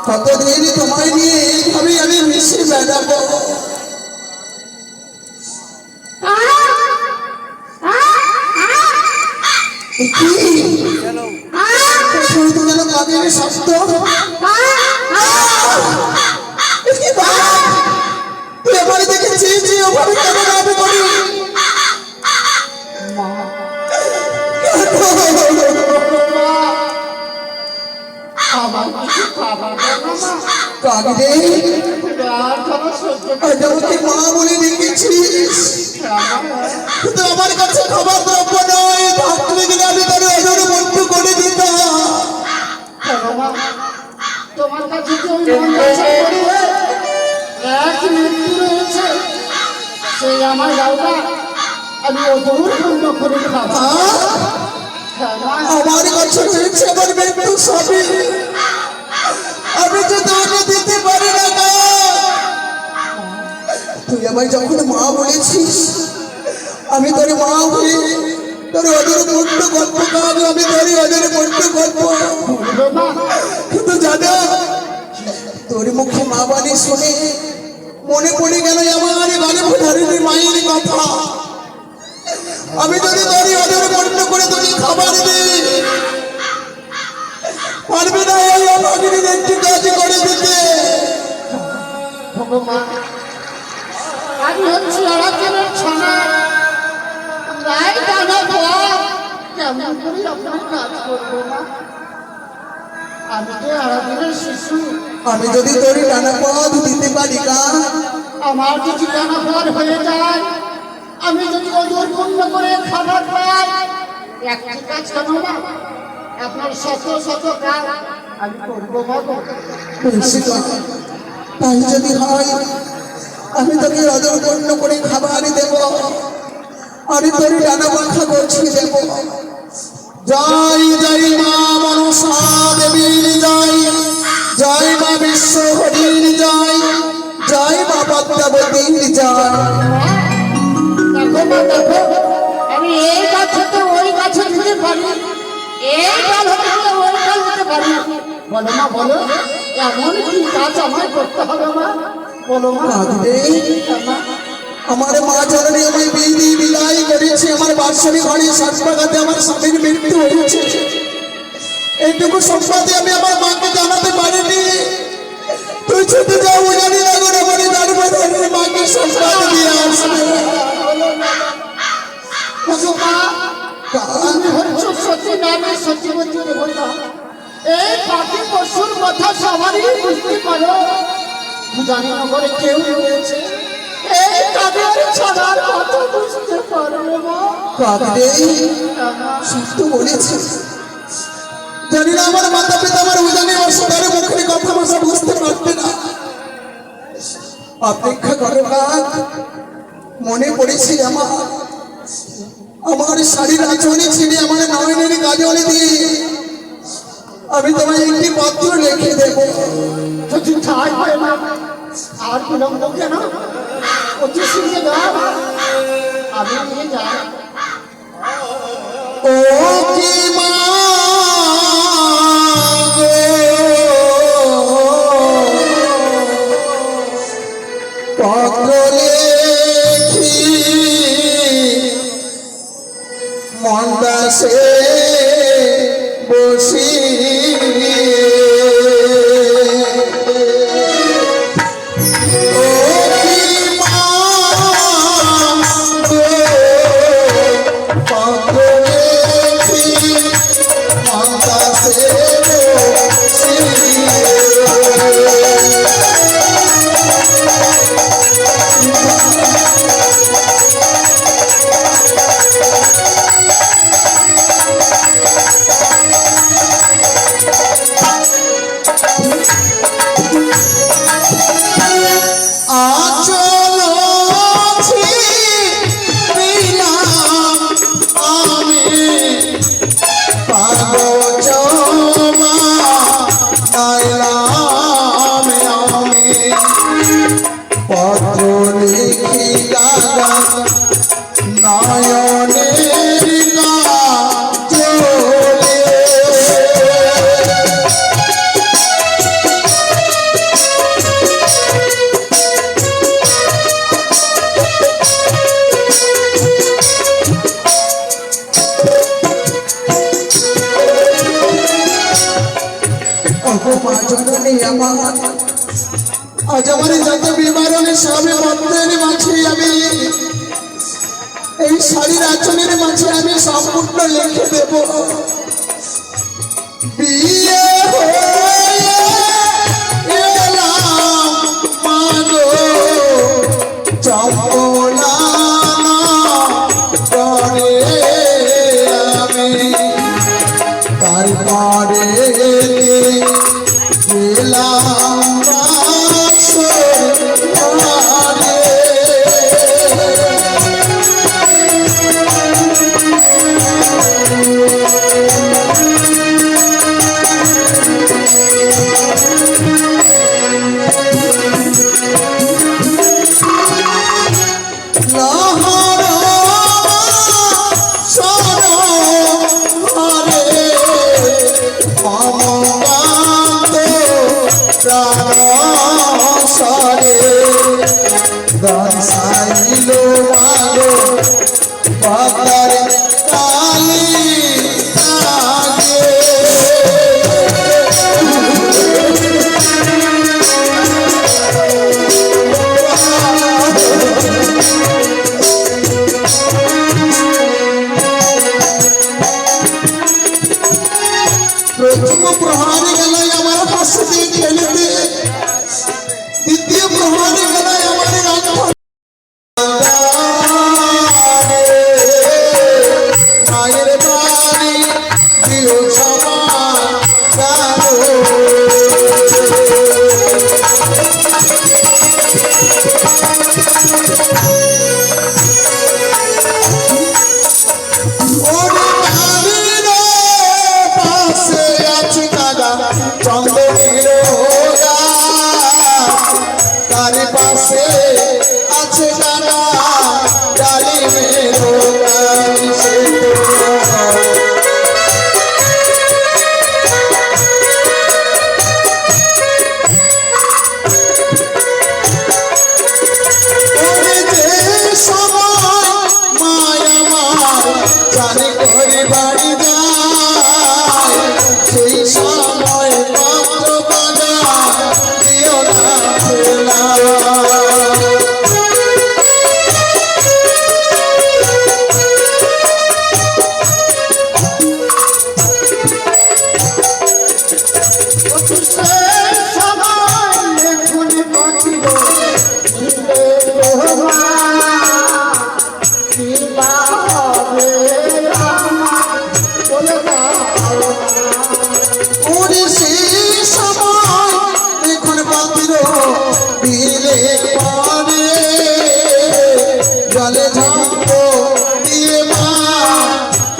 কতদিন তোমায় নিয়ে এইভাবে আমি মিশে বেড়াবো। যেন কাদের শব্দ, তুই আমার দেখে চেয়েছি ওভাবে কেন রাবে করি? কাঁদে আমাকে মা বলে ডেকেছিস, কিন্তু আমার কাছে খাবার দ্রব্য নয়, থাকলে গেলে আমি তার অজরে বন্ধু করে দিতাম। তোমার কাছে এক মৃত্যু রয়েছে, সেই আমার গাওটা আমি অজর পূর্ণ করে খাবো। আমার কাছে রয়েছে আমার মৃত্যু সবই, আমি তো তোকে দিতে পারি না। তুই আমায় যখন মা বলেছিস, আমি তোর মা হয়ে তোর অজর পূর্ণ গল্প কাজ, আমি তোর অজর পূর্ণ গল্প। কিন্তু জানো, তোর মুখে মা বাণী শুনে মনে পড়ে গেল আমার গর্ভধারিণী মায়ের কথা। আমি যদি তোর অজর পূর্ণ করে তোকে খাবার দিই, পারবে না এই আমাকে একটু কাজ করে দিতে? আমি হচ্ছি আরাধনের ছানা, তাই জানো কেমন করে আপনার কাজ করবো না? আমি তো আরাধনের শিশু। আমি যদি তোর টানা পথ দিতে পারি না, আমার যদি টানা পথ হয়ে যায়, আমি যদি ওজন পূর্ণ করে খাবার পাই, একটি কাজ কেন না, আপনার শত শত কাজ আমি করবো। তাই যদি হয়, আমি তোকে অজর পূর্ণ করে খাবার দেব, আমি তোর ডানা পাখা গছিয়ে দেব। জয় জয় মা মনসা দেবীর জয়, জয় মা বিশ্ব হরির জয়, জয় মা পদ্মাবতীর জয়। দেখো মা দেখো, আমি এই গাছ হতে ওই গাছে দিতে পারি, এই ডাল হতে ওই ডাল দিতে পারি। বলো মা বলো, এমন কি কাজ আমায় করতে হবে মা? বলো মা। আমার মা জননী আমায় বিধি বিদায় করেছে, আমার বাৎসরিক ঘরে সাতপাগাতে আমার স্বামীর মৃত্যু হয়েছে। এইটুকু সম্পাদে আমি আমার মাকে জানাতে পারিনি। তুই ছুটে যাও, জানি না করে আমার গর্ভধারিণী মাকে সম্পাদ দিয়ে আসবে। সত্যবতী দেবতা, এই পাখি পশুর কথা সবারই বুঝতে পারো, জানি না করে কেউ রয়েছে এই তাদের ছাড়ার কথা বুঝতে পারবে না। সত্য বলেছিস, জানি না আমার মাতা পিতা আমার উজানি অসুধারে মুখের কথা ভাষা বুঝতে পারবে না। অপেক্ষা করো কাক, মনে পড়েছে আমার শাড়ির আচরণে ছিঁড়ে আমার নয়নের কাজলে দিয়ে আমি তোমায় একটি পত্র লিখে দেবো। যদি ঠাই হয় না আর বিলম্ব কেন, অতি শীঘ্র দাও, আমি নিয়ে যাই। ও কি মা পত্র লেখি মন্দাসে বসি, মা জননী আমার, আজ আমার যত বিবরণে সবে মন্দিরের মাঝে আমি এই শাড়ির আচলের মাঝে আমি সম্পূর্ণ লিখে দেব। বিয়ে হয়ে এলাম মাগো চম্পলা করে আমি, তারপরে গেলাম সাইলো মাগো পাতার কালি আগে প্রথম প্রহারে গেলাই আমার পাশে দিয়ে খেলতে, দ্বিতীয় প্রহারে গেলাই আমার মায়ের বাড়ি দিও সমান পাশে আছে দাদা চন্দ্রের তার পাশে আছে দাদা ডালিমের বাড়ি যায় সেই সময় পত্র বাজা দিও না ফেলা। জলে ঝাঁপ দিয়ে মা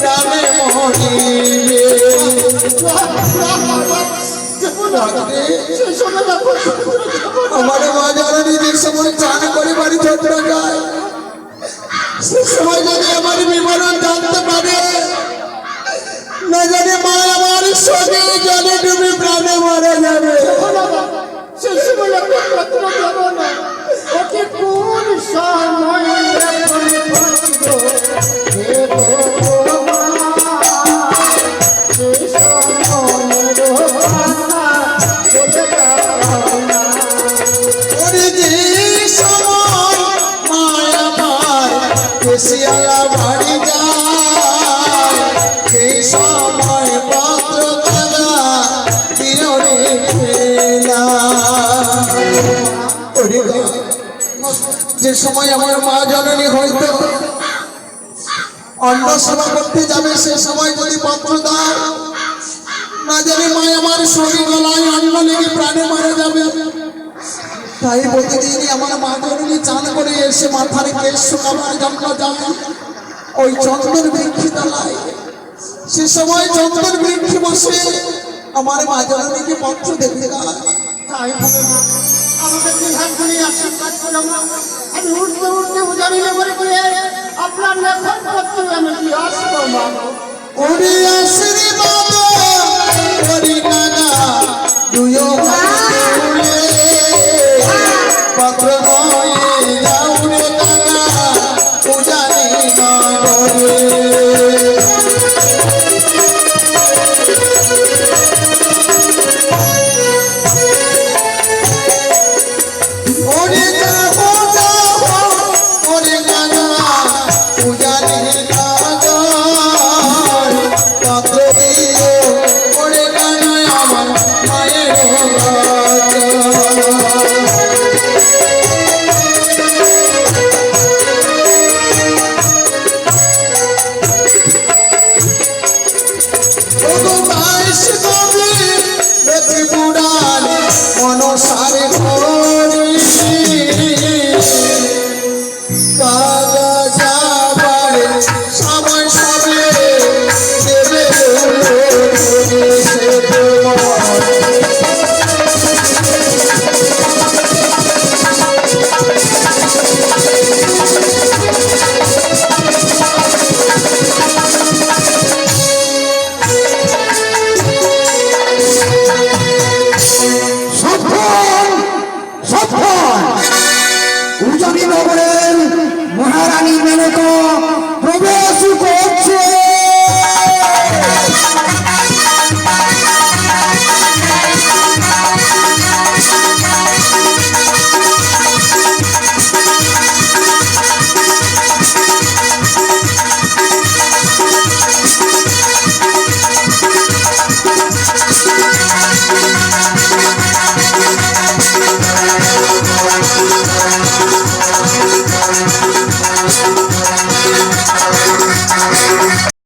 প্রাণে মরিবে। আমার মা জননী যে সময় চান করে বাড়ি ছোটরা যায়, সে সময় যদি আমার বিবরণ জানতে পারে, না জানি মা আমার সঙ্গে জলে ডুবে প্রাণে মারা যাবে। ওকে কোন সময় শিয়ালা বাড়ি যায় সেই সময় পত্র দাদা দিও রে ফেলা। যে সময় আমার মা জননী হয়তো অন্ন সেবা করতে যাবে, সে সময় যদি পত্র দাও, না জানি মা আমার শরীর গলায় অন্ন লেগে প্রাণে মারা যাবে। তাই প্রতিদিনই আমার মা জননী চান করে এসে মাথার কেশ শুকাবার জন্য যায় ওই চন্দন বৃক্ষি তলায়। সে সময় চন্দন বৃক্ষে বসে আমার মা জননীকে পত্র দেখতে যায়। তাই হবে মা, আমাকে হাতগুলি আশীর্বাদ করো মা। আমি উঠতে উঠতে উজানি করে দিয়ে আপনার লেখন পত্র আমি দিয়ে আসবো মা। ওরে আশীর্বাদ করি কাকা দুয়ো হাতে পত্র নয় যাও রে কাকা উজানি নগরে। জানো তো